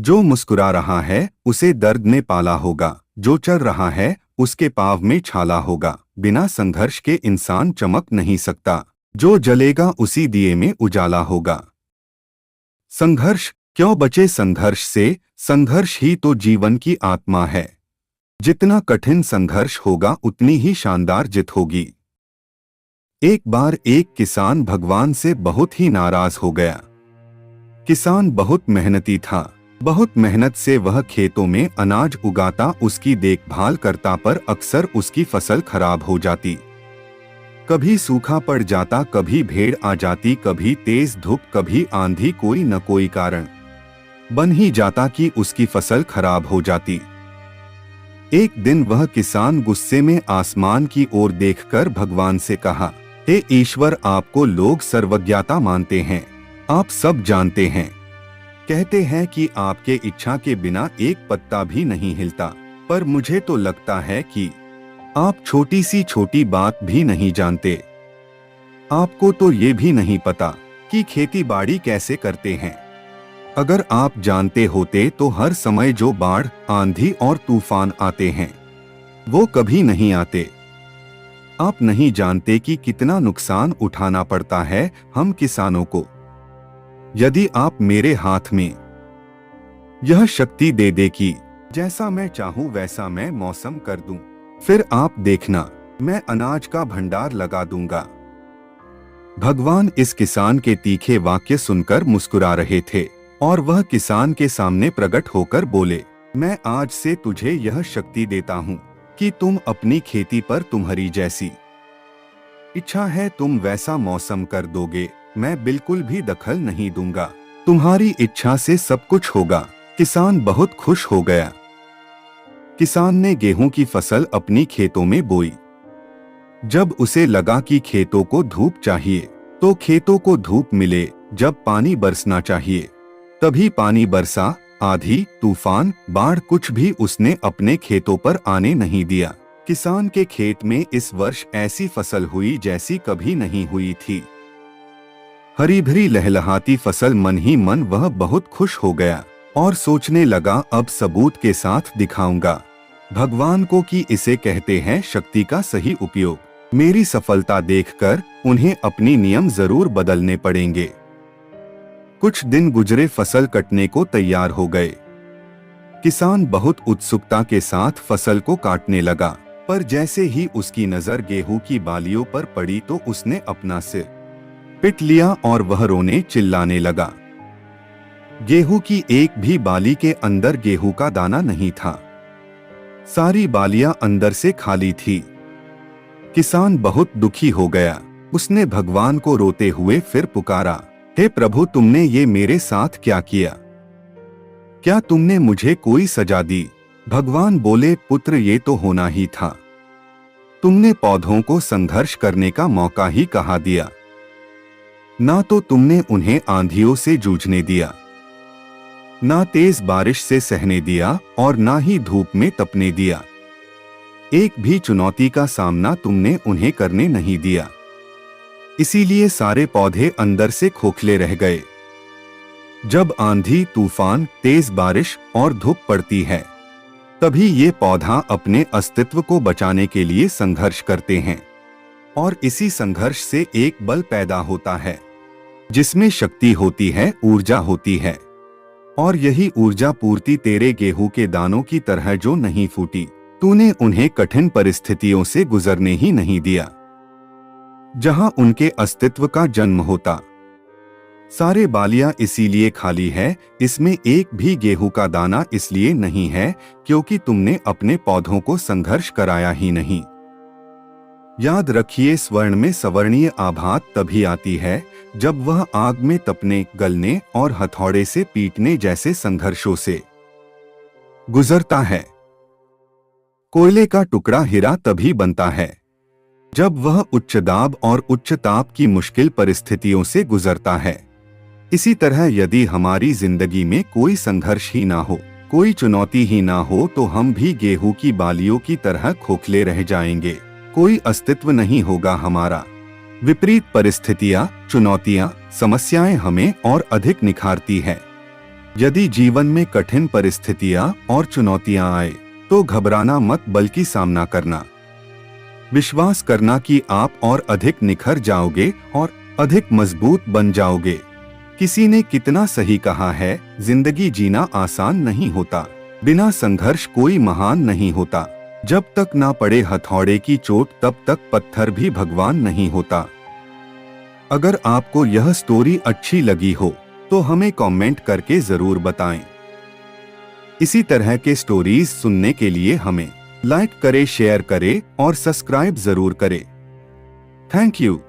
जो मुस्कुरा रहा है उसे दर्द ने पाला होगा, जो चल रहा है उसके पाँव में छाला होगा। बिना संघर्ष के इंसान चमक नहीं सकता, जो जलेगा उसी दिए में उजाला होगा। संघर्ष क्यों बचे संघर्ष से, संघर्ष ही तो जीवन की आत्मा है। जितना कठिन संघर्ष होगा उतनी ही शानदार जीत होगी। एक बार एक किसान भगवान से बहुत ही नाराज हो गया। किसान बहुत मेहनती था, बहुत मेहनत से वह खेतों में अनाज उगाता, उसकी देखभाल करता, पर अक्सर उसकी फसल खराब हो जाती। कभी सूखा पड़ जाता, कभी भेड़ आ जाती, कभी तेज धूप, कभी आंधी, कोई न कोई कारण बन ही जाता कि उसकी फसल खराब हो जाती। एक दिन वह किसान गुस्से में आसमान की ओर देखकर भगवान से कहा, हे ईश्वर, आपको लोग सर्वज्ञता मानते हैं, आप सब जानते हैं, कहते हैं कि आपके इच्छा के बिना एक पत्ता भी नहीं हिलता, पर मुझे तो लगता है कि आप छोटी सी छोटी बात भी नहीं जानते। आपको तो ये भी नहीं पता कि खेती बाड़ी कैसे करते हैं। अगर आप जानते होते तो हर समय जो बाढ़, आंधी और तूफान आते हैं वो कभी नहीं आते। आप नहीं जानते कि कितना नुकसान उठाना पड़ता है हम किसानों को। यदि आप मेरे हाथ में यह शक्ति दे दे कि जैसा मैं चाहूं वैसा मैं मौसम कर दूं, फिर आप देखना मैं अनाज का भंडार लगा दूंगा। भगवान इस किसान के तीखे वाक्य सुनकर मुस्कुरा रहे थे और वह किसान के सामने प्रकट होकर बोले, मैं आज से तुझे यह शक्ति देता हूं कि तुम अपनी खेती पर तुम्हारी जैसी इच्छा है तुम वैसा मौसम कर दोगे। मैं बिल्कुल भी दखल नहीं दूंगा, तुम्हारी इच्छा से सब कुछ होगा। किसान बहुत खुश हो गया। किसान ने गेहूं की फसल अपनी खेतों में बोई। जब उसे लगा कि खेतों को धूप चाहिए तो खेतों को धूप मिले, जब पानी बरसना चाहिए तभी पानी बरसा। आंधी, तूफान, बाढ़ कुछ भी उसने अपने खेतों पर आने नहीं दिया। किसान के खेत में इस वर्ष ऐसी फसल हुई जैसी कभी नहीं हुई थी। हरी भरी लहलहाती फसल, मन ही मन वह बहुत खुश हो गया और सोचने लगा, अब सबूत के साथ दिखाऊंगा भगवान को कि इसे कहते हैं शक्ति का सही उपयोग। मेरी सफलता देखकर उन्हें अपनी नियम जरूर बदलने पड़ेंगे। कुछ दिन गुजरे, फसल कटने को तैयार हो गए। किसान बहुत उत्सुकता के साथ फसल को काटने लगा, पर जैसे ही उसकी नजर गेहूं की बालियों पर पड़ी तो उसने अपना सिर पिट लिया और वह रोने चिल्लाने लगा। गेहूं की एक भी बाली के अंदर गेहूं का दाना नहीं था। सारी बालियां अंदर से खाली थी। किसान बहुत दुखी हो गया। उसने भगवान को रोते हुए फिर पुकारा, हे प्रभु, तुमने ये मेरे साथ क्या किया? क्या तुमने मुझे कोई सजा दी? भगवान बोले, पुत्र, ये तो होना ही था। तुमने पौधों को संघर्ष करने का मौका ही कहाँ दिया। ना तो तुमने उन्हें आंधियों से जूझने दिया, ना तेज बारिश से सहने दिया और ना ही धूप में तपने दिया। एक भी चुनौती का सामना तुमने उन्हें करने नहीं दिया। इसीलिए सारे पौधे अंदर से खोखले रह गए। जब आंधी, तूफान, तेज बारिश और धूप पड़ती है तभी ये पौधा अपने अस्तित्व को बचाने के लिए संघर्ष करते हैं और इसी संघर्ष से एक बल पैदा होता है जिसमें शक्ति होती है, ऊर्जा होती है। और यही ऊर्जा पूर्ति तेरे गेहूं के दानों की तरह जो नहीं फूटी, तूने उन्हें कठिन परिस्थितियों से गुजरने ही नहीं दिया जहां उनके अस्तित्व का जन्म होता। सारे बालियां इसीलिए खाली है, इसमें एक भी गेहूं का दाना इसलिए नहीं है क्योंकि तुमने अपने पौधों को संघर्ष कराया ही नहीं। याद रखिए, स्वर्ण में सवर्णीय आभात तभी आती है जब वह आग में तपने, गलने और हथौड़े से पीटने जैसे संघर्षों से गुजरता है। कोयले का टुकड़ा हीरा तभी बनता है जब वह उच्च दाब और उच्च ताप की मुश्किल परिस्थितियों से गुजरता है। इसी तरह यदि हमारी जिंदगी में कोई संघर्ष ही ना हो, कोई चुनौती ही ना हो, तो हम भी गेहूं की बालियों की तरह खोखले रह जाएंगे। कोई अस्तित्व नहीं होगा हमारा। विपरीत परिस्थितियां, चुनौतियां, समस्याएं हमें और अधिक निखारती है। यदि जीवन में कठिन परिस्थितियां और चुनौतियां आए तो घबराना मत, बल्कि सामना करना। विश्वास करना कि आप और अधिक निखर जाओगे और अधिक मजबूत बन जाओगे। किसी ने कितना सही कहा है, जिंदगी जीना आसान नहीं होता, बिना संघर्ष कोई महान नहीं होता। जब तक ना पड़े हथौड़े की चोट तब तक पत्थर भी भगवान नहीं होता। अगर आपको यह स्टोरी अच्छी लगी हो तो हमें कमेंट करके जरूर बताएं। इसी तरह के स्टोरीज सुनने के लिए हमें लाइक करें, शेयर करें और सब्सक्राइब जरूर करें। Thank you.